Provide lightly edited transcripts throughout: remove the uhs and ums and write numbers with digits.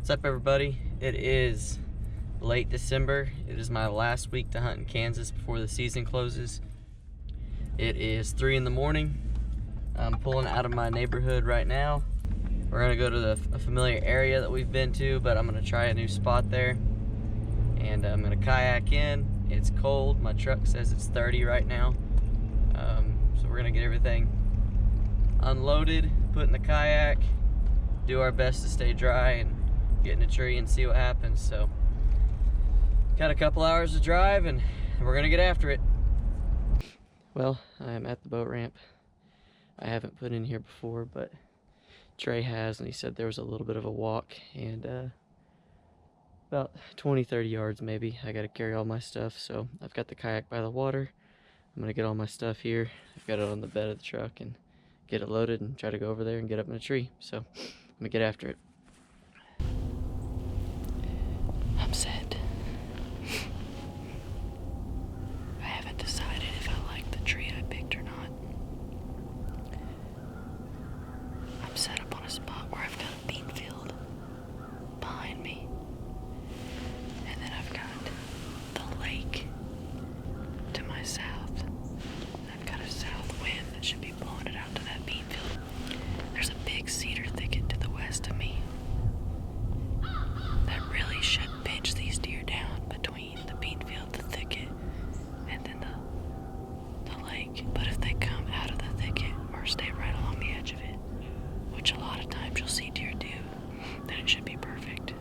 What's up, everybody? It is late December. It is my last week to hunt in Kansas before the season closes. It is 3 in the morning. I'm pulling out of my neighborhood right now. We're gonna go to a familiar area that we've been to, but I'm gonna try a new spot there. And I'm gonna kayak in. It's cold. My truck says it's 30 right now. So we're gonna get everything unloaded, put in the kayak, do our best to stay dry, and get in a tree and see what happens. So got a couple hours to drive and we're gonna get after it. Well, I'm at the boat ramp. I haven't put in here before, but Trey has, and he said there was a little bit of a walk, and about 20-30 yards maybe. I gotta carry all my stuff, so I've got the kayak by the water. I'm gonna get all my stuff here. I've got it on the bed of the truck and get it loaded and try to go over there and get up in a tree. So I'm gonna get after it. I'm set. I haven't decided if I like the tree I picked or not. I'm set up on a spot where I've got a bean field behind me. And then I've got the lake to my south. I've got a south wind that should be blowing it out to that bean field. There's a big cedar thicket to the west of me that really should pinch these deer down between the bean field, the thicket, and then the lake. But if they come out of the thicket or stay right along the edge of it, which a lot of times you'll see deer do, then it should be perfect.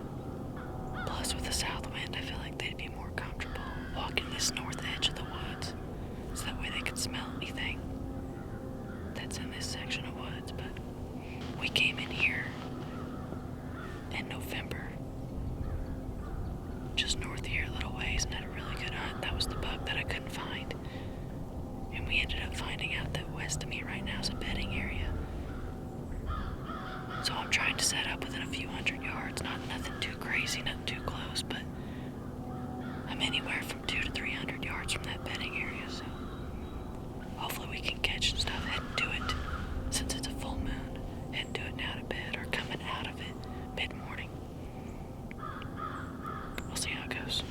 Plus, with the south wind, I feel like they'd be more comfortable walking this north edge of the woods, so that way they could smell anything that's in this section of woods. But we came in here in November, just north here a little ways, and had a really good hunt. That was the buck that I couldn't find. And we ended up finding out that west of me right now is a bedding area. So I'm trying to set up within a few hundred yards, nothing too crazy, nothing too close, but I'm anywhere from 200 to 300 yards from that bedding area, so hopefully we can catch and stuff, heading to it, since it's a full moon, heading to it now to bed, or coming out of it mid-morning. We'll see how it goes.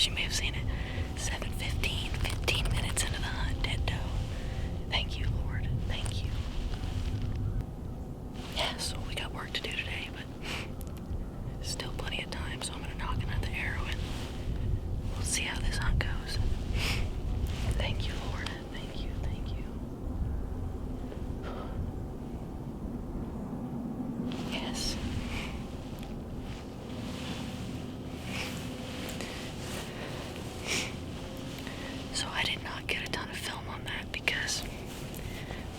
as you may have seen it, 7:15, 15 minutes into the hunt, dead doe. Thank you, Lord. Thank you. Yeah, so we got work to do today, but still plenty of time, so I'm gonna knock another arrow and we'll see how this hunt goes. Thank you, Lord. Thank you, thank you. Yes. So I did not get a ton of film on that because,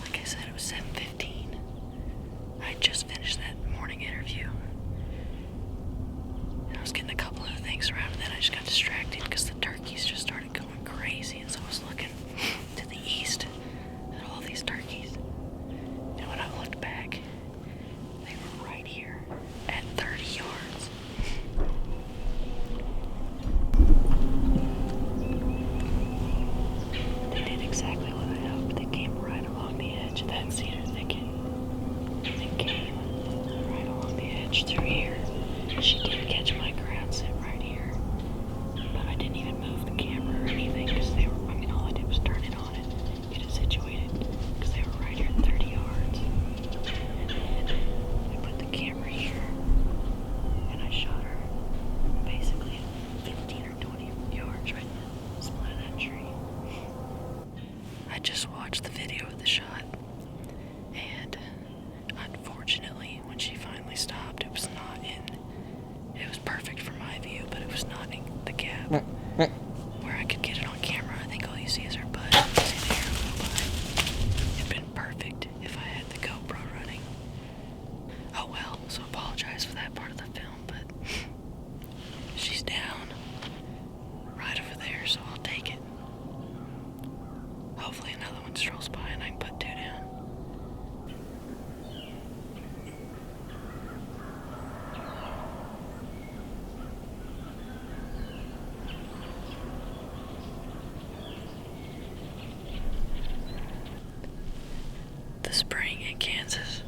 like I said, it was 7:15. I just finished that morning interview. And I was getting a couple other things around, and then I just got distracted because the turkeys just started going crazy, and so I was looking to the east at all these turkeys. And when I looked back, they were right here at 30 yards. They did exactly what I hoped. They came right along the edge of that cedar thicket. They came right along the edge through here. She did catch my ground set right here. But I didn't even move the camera or anything because they were, all I did was turn it on and get it situated because they were right here at 30 yards. And then I put the camera here and I shot her basically at 15 or 20 yards right in the split of that tree. I just watched the video of the shot, and unfortunately, when she finally stopped, it was perfect for my view, but it was not in the gap where I could get it on camera. I think all you see is her butt. You see the arrow go by. It'd been perfect if I had the GoPro running. Oh well, so apologize for that part of the film, but she's down right over there, so I'll take it. Hopefully another one strolls by and I can put 2 down. The spring in Kansas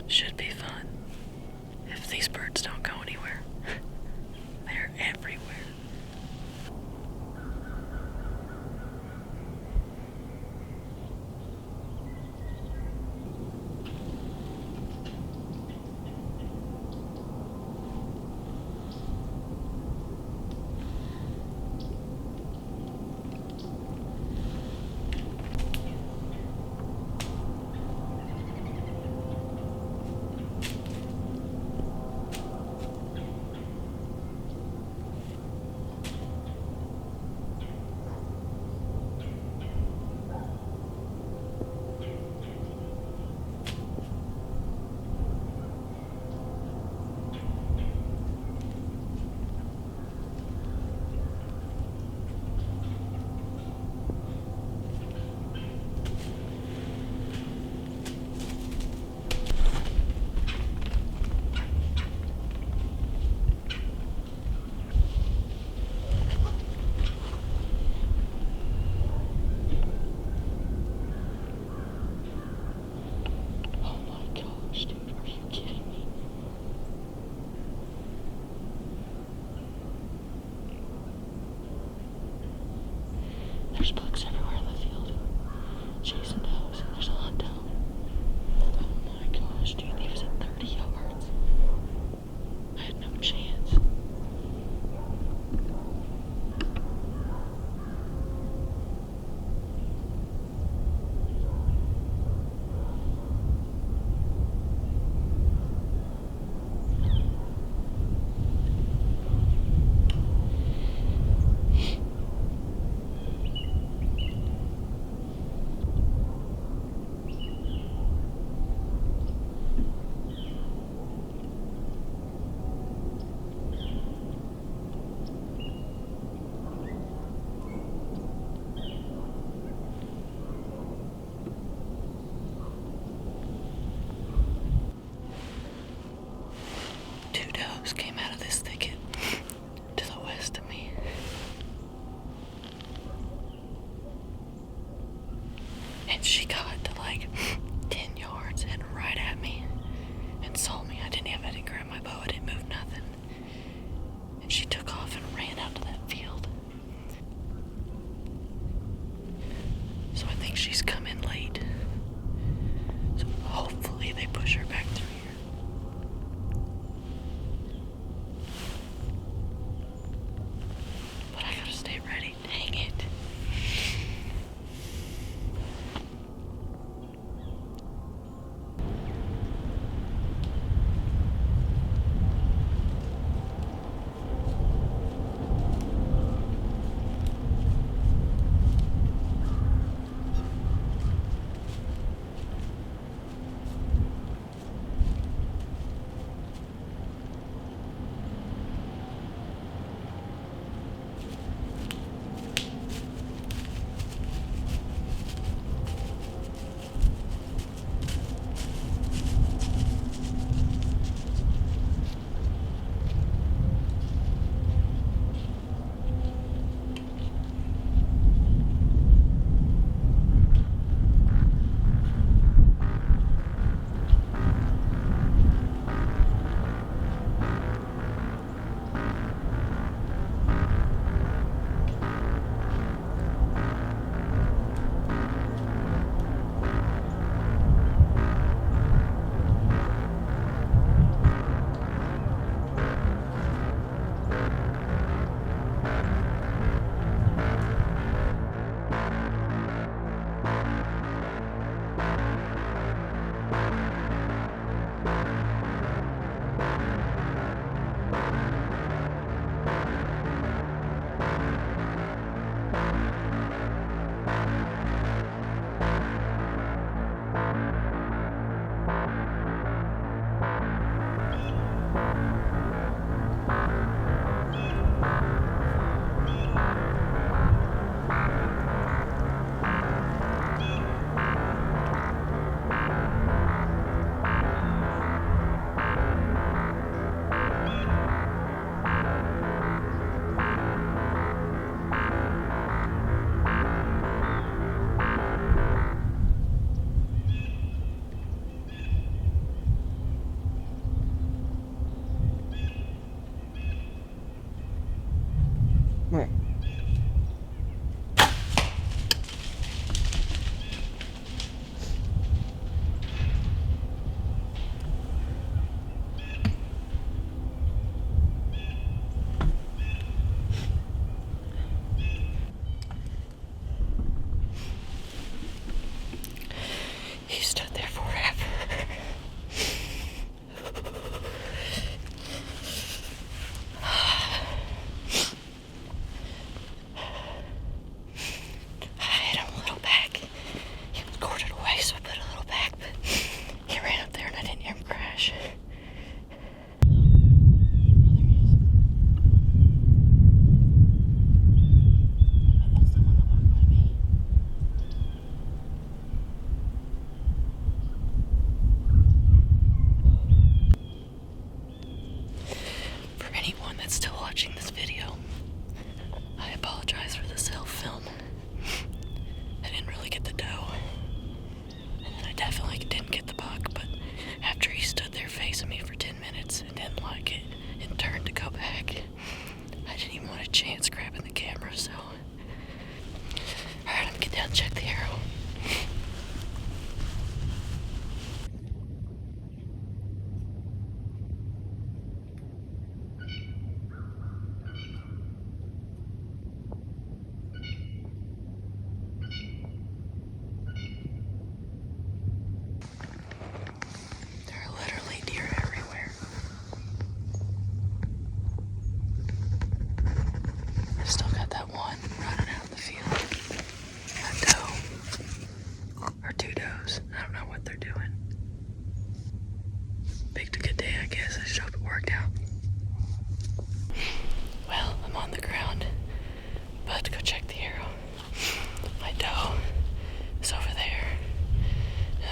should be fun if these birds don't go anywhere. They're everywhere.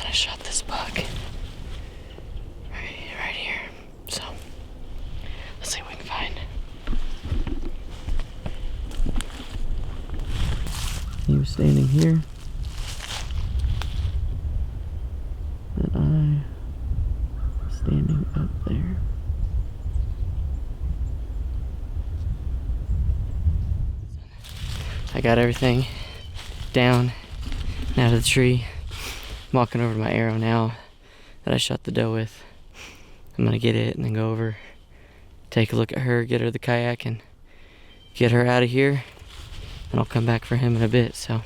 I shot this buck right here. So let's see what we can find. He was standing here, and I was standing up there. I got everything down and out of the tree. I'm walking over to my arrow now that I shot the doe with. I'm gonna get it and then go over, take a look at her, get her the kayak, and get her out of here. And I'll come back for him in a bit, so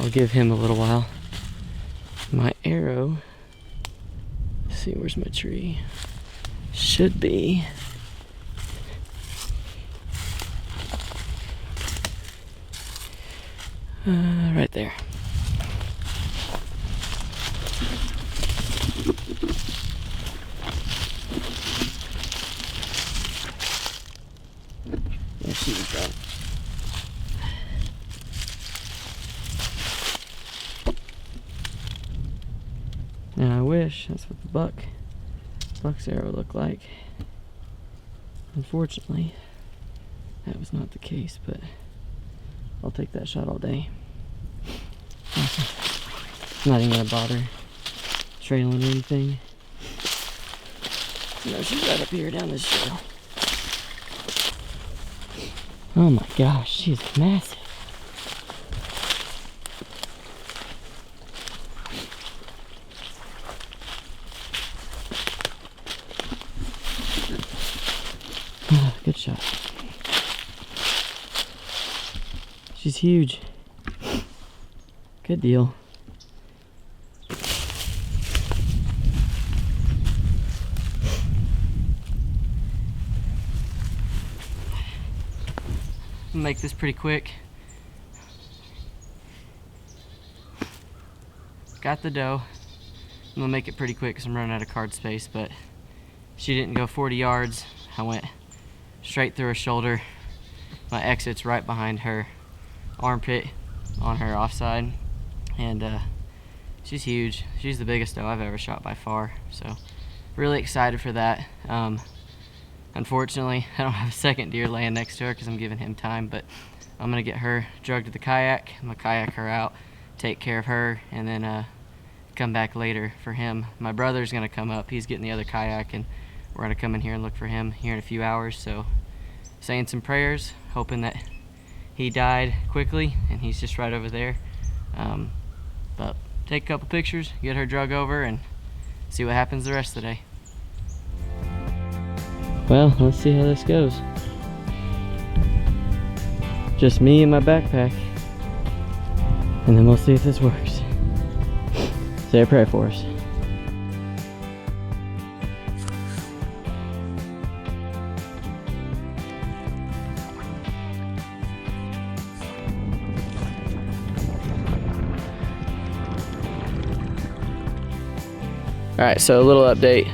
I'll give him a little while. My arrow, let's see, where's my tree? Should be right there. There she is, right. And I wish that's what the buck's arrow looked like. Unfortunately, that was not the case, but I'll take that shot all day. I'm not even gonna bother trailing or anything. No, she's right up here down this trail. Oh my gosh, she's massive. Good shot. She's huge. Good deal. I'll make this pretty quick. Got the doe. I'm gonna make it pretty quick because I'm running out of card space, but she didn't go 40 yards. I went straight through her shoulder. My exit's right behind her armpit on her offside, and she's huge. She's the biggest doe I've ever shot by far, so really excited for that. Unfortunately, I don't have a second deer laying next to her because I'm giving him time, but I'm gonna get her drugged to the kayak. I'm gonna kayak her out, take care of her, and then come back later for him. My brother's gonna come up. He's getting the other kayak, and we're gonna come in here and look for him here in a few hours. So saying some prayers, hoping that he died quickly and he's just right over there. But take a couple pictures, get her drug over, and see what happens the rest of the day. Well, let's see how this goes. Just me and my backpack, and then we'll see if this works. Say a prayer for us. Alright, so a little update.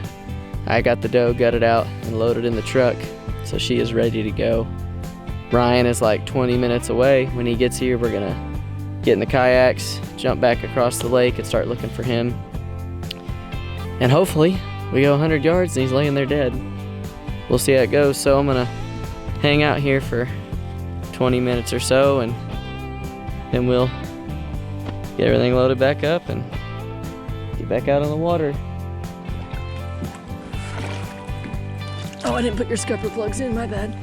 I got the doe gutted out and loaded in the truck, so she is ready to go. Ryan is like 20 minutes away. When he gets here, we're gonna get in the kayaks, jump back across the lake, and start looking for him. And hopefully, we go 100 yards and he's laying there dead. We'll see how it goes. So I'm gonna hang out here for 20 minutes or so, and then we'll get everything loaded back up and get back out on the water. Oh, I didn't put your scupper plugs in, my bad.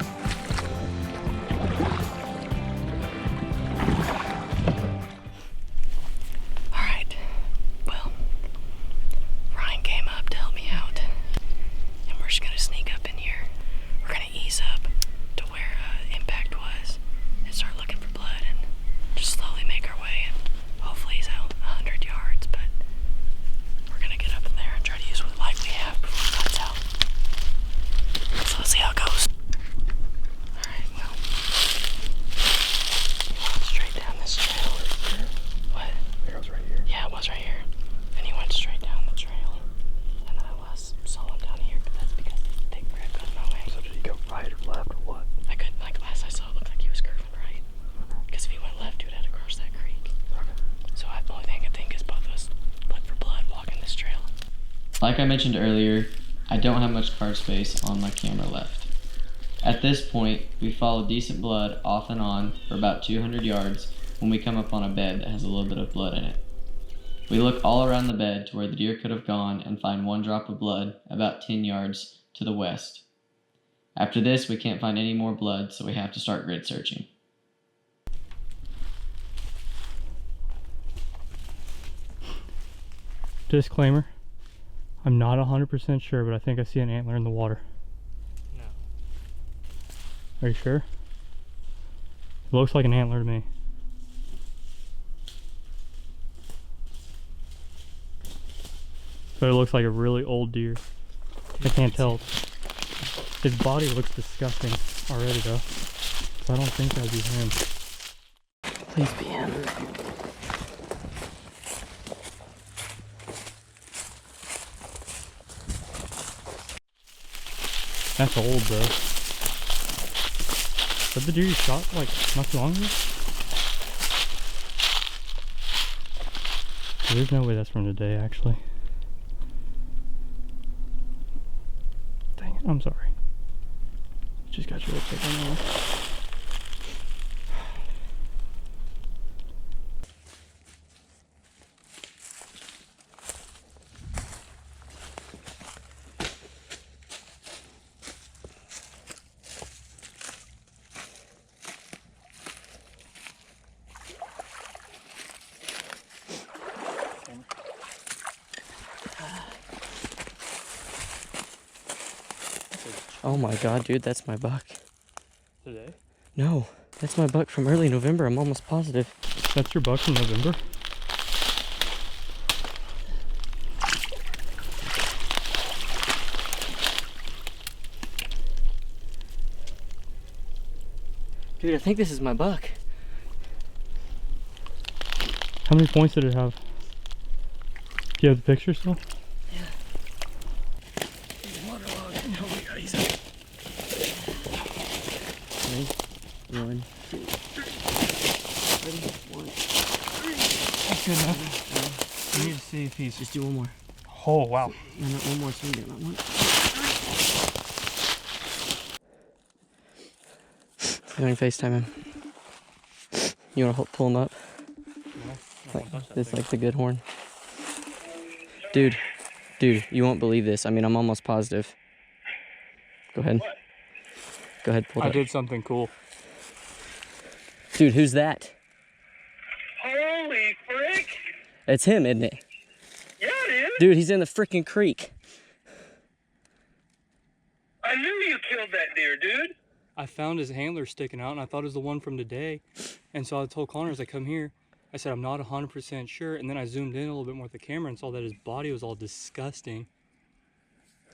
All right, well, Ryan came up to help me out, and we're just gonna sneak up in here. We're gonna ease up to where impact was and start looking for blood and just slowly make our way, and hopefully he's out 100 yards, but we're gonna get up in there and try to use what light we have before it cuts out. So let's see how it goes. Like I mentioned earlier, I don't have much card space on my camera left. At this point, we follow decent blood off and on for about 200 yards when we come up on a bed that has a little bit of blood in it. We look all around the bed to where the deer could have gone and find one drop of blood about 10 yards to the west. After this, we can't find any more blood, so we have to start grid searching. Disclaimer, I'm not 100% sure, but I think I see an antler in the water. No. Are you sure? It looks like an antler to me. But it looks like a really old deer. I can't tell. His body looks disgusting already though. So I don't think that'd be him. Please be him. That's old though. Is that the deer you shot like not too long ago? There's no way that's from today actually. Dang it, I'm sorry. Just got your lipstick on there. Oh my god, dude, that's my buck. Today? No, that's my buck from early November, I'm almost positive. That's your buck from November? Dude, I think this is my buck. How many points did it have? Do you have the picture still? Yeah. He's a monologue. Oh my god, he's up. 3, 1, 2, 3. Ready? 1, 3. That's good enough. I need to see if he's... Just do one more. Oh, wow. No, not one more. Swing down. Not one. You want to FaceTime him? You want to pull him up? No, Like, this like the good horn. Dude, you won't believe this. I mean, I'm almost positive. Go ahead. What? Go ahead, pull it I up. did something cool. Dude, who's that? Holy frick! It's him, isn't it? Yeah, it is. Dude, he's in the freaking creek. I knew you killed that deer, dude. I found his antler sticking out and I thought it was the one from today. And so I told Connor as I come here, I said, I'm not 100% sure. And then I zoomed in a little bit more with the camera and saw that his body was all disgusting.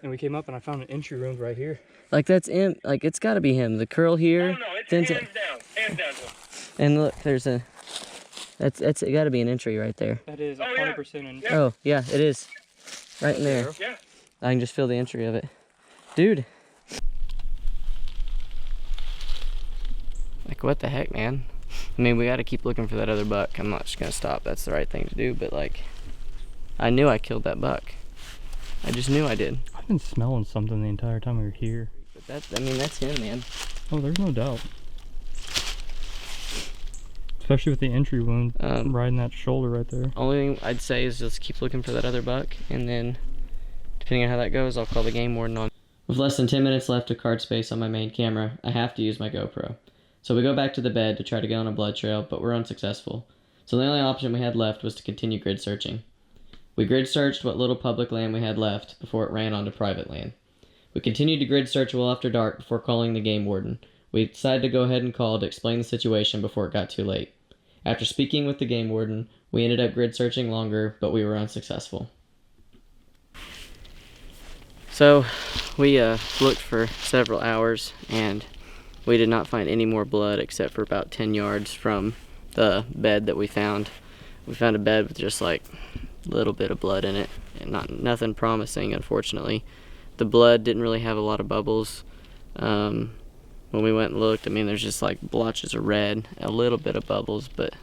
And we came up and I found an entry wound right here. Like, that's him. Like, it's got to be him. The curl here. Oh no, it's Then hands down. Hands down to him. and look, there's a... That's it got to be an entry right there. That is Oh, yeah. 100% in. Yeah. Oh, yeah, it is. Right in there. Yeah. I can just feel the entry of it. Dude. Like, what the heck, man? I mean, we got to keep looking for that other buck. I'm not just going to stop. That's the right thing to do. But, like, I knew I killed that buck. I just knew I did. I've been smelling something the entire time we were here. But that's, I mean, that's him, man. Oh, there's no doubt. Especially with the entry wound right in that shoulder right there. Only thing I'd say is just keep looking for that other buck. And then, depending on how that goes, I'll call the game warden on. With less than 10 minutes left of card space on my main camera, I have to use my GoPro. So we go back to the bed to try to get on a blood trail, but we're unsuccessful. So the only option we had left was to continue grid searching. We grid searched what little public land we had left before it ran onto private land. We continued to grid search well after dark before calling the game warden. We decided to go ahead and call to explain the situation before it got too late. After speaking with the game warden, we ended up grid searching longer, but we were unsuccessful. So we looked for several hours and we did not find any more blood except for about 10 yards from the bed that we found. We found a bed with just like a little bit of blood in it, and nothing promising, unfortunately. The blood didn't really have a lot of bubbles. When we went and looked, I mean, there's just like blotches of red, a little bit of bubbles, but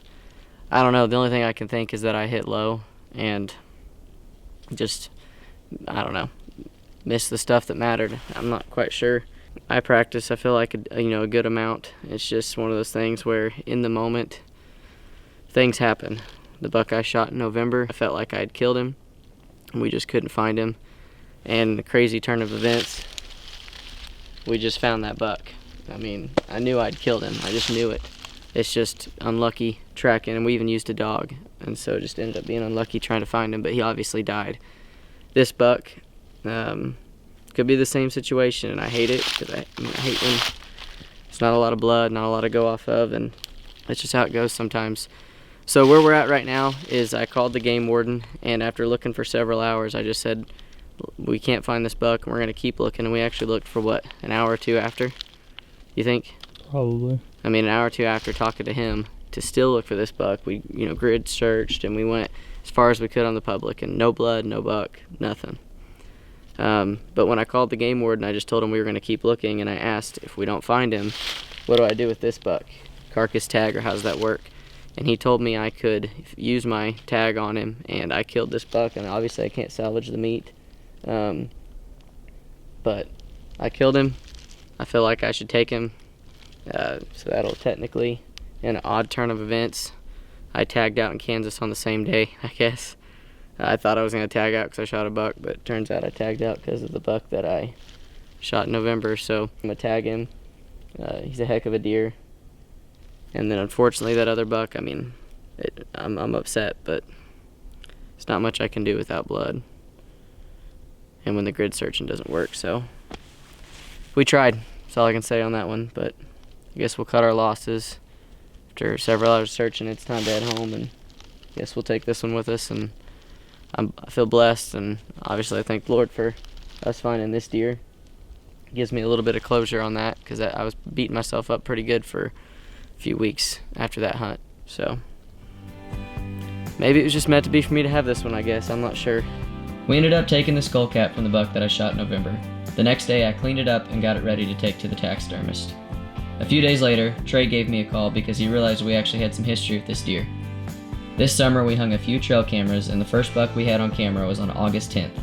I don't know. The only thing I can think is that I hit low and just I don't know, missed the stuff that mattered. I'm not quite sure. I practice, I feel like, a good amount. It's just one of those things where in the moment, things happen. The buck I shot in November, I felt like I'd killed him. We just couldn't find him. And the crazy turn of events, we just found that buck. I mean, I knew I'd killed him. I just knew it. It's just unlucky tracking, and we even used a dog. And so it just ended up being unlucky trying to find him, but he obviously died. This buck could be the same situation, and I hate it, because I hate when it's not a lot of blood, not a lot to go off of, and that's just how it goes sometimes. So where we're at right now is I called the game warden, and after looking for several hours, I just said, we can't find this buck, and we're going to keep looking. And we actually looked for, what, an hour or two after, you think? Probably. I mean, an hour or two after talking to him to still look for this buck. We, grid searched, and we went as far as we could on the public, and no blood, no buck, nothing. But when I called the game warden, I just told him we were going to keep looking, and I asked, if we don't find him, what do I do with this buck? Carcass tag, or how does that work? And he told me I could use my tag on him, and I killed this buck, and obviously I can't salvage the meat. But I killed him. I feel like I should take him. So that'll technically, in an odd turn of events, I tagged out in Kansas on the same day, I guess. I thought I was going to tag out because I shot a buck, but it turns out I tagged out because of the buck that I shot in November. So I'm going to tag him. He's a heck of a deer. And then unfortunately that other buck, I mean, I'm upset, but there's not much I can do without blood. And when the grid searching doesn't work, so we tried. That's all I can say on that one, but I guess we'll cut our losses. After several hours searching, it's time to head home, and I guess we'll take this one with us. And I feel blessed, and obviously I thank the Lord for us finding this deer. It gives me a little bit of closure on that, because I was beating myself up pretty good for few weeks after that hunt. So maybe it was just meant to be for me to have this one, I guess. I'm not sure. We ended up taking the skull cap from the buck that I shot in November. The next day I cleaned it up and got it ready to take to the taxidermist. A few days later, Trey gave me a call because he realized we actually had some history with this deer. This summer we hung a few trail cameras, and the first buck we had on camera was on August 10th.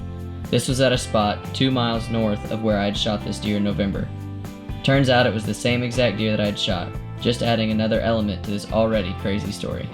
This was at a spot 2 miles north of where I had shot this deer in November. Turns out it was the same exact deer that I had shot, just adding another element to this already crazy story.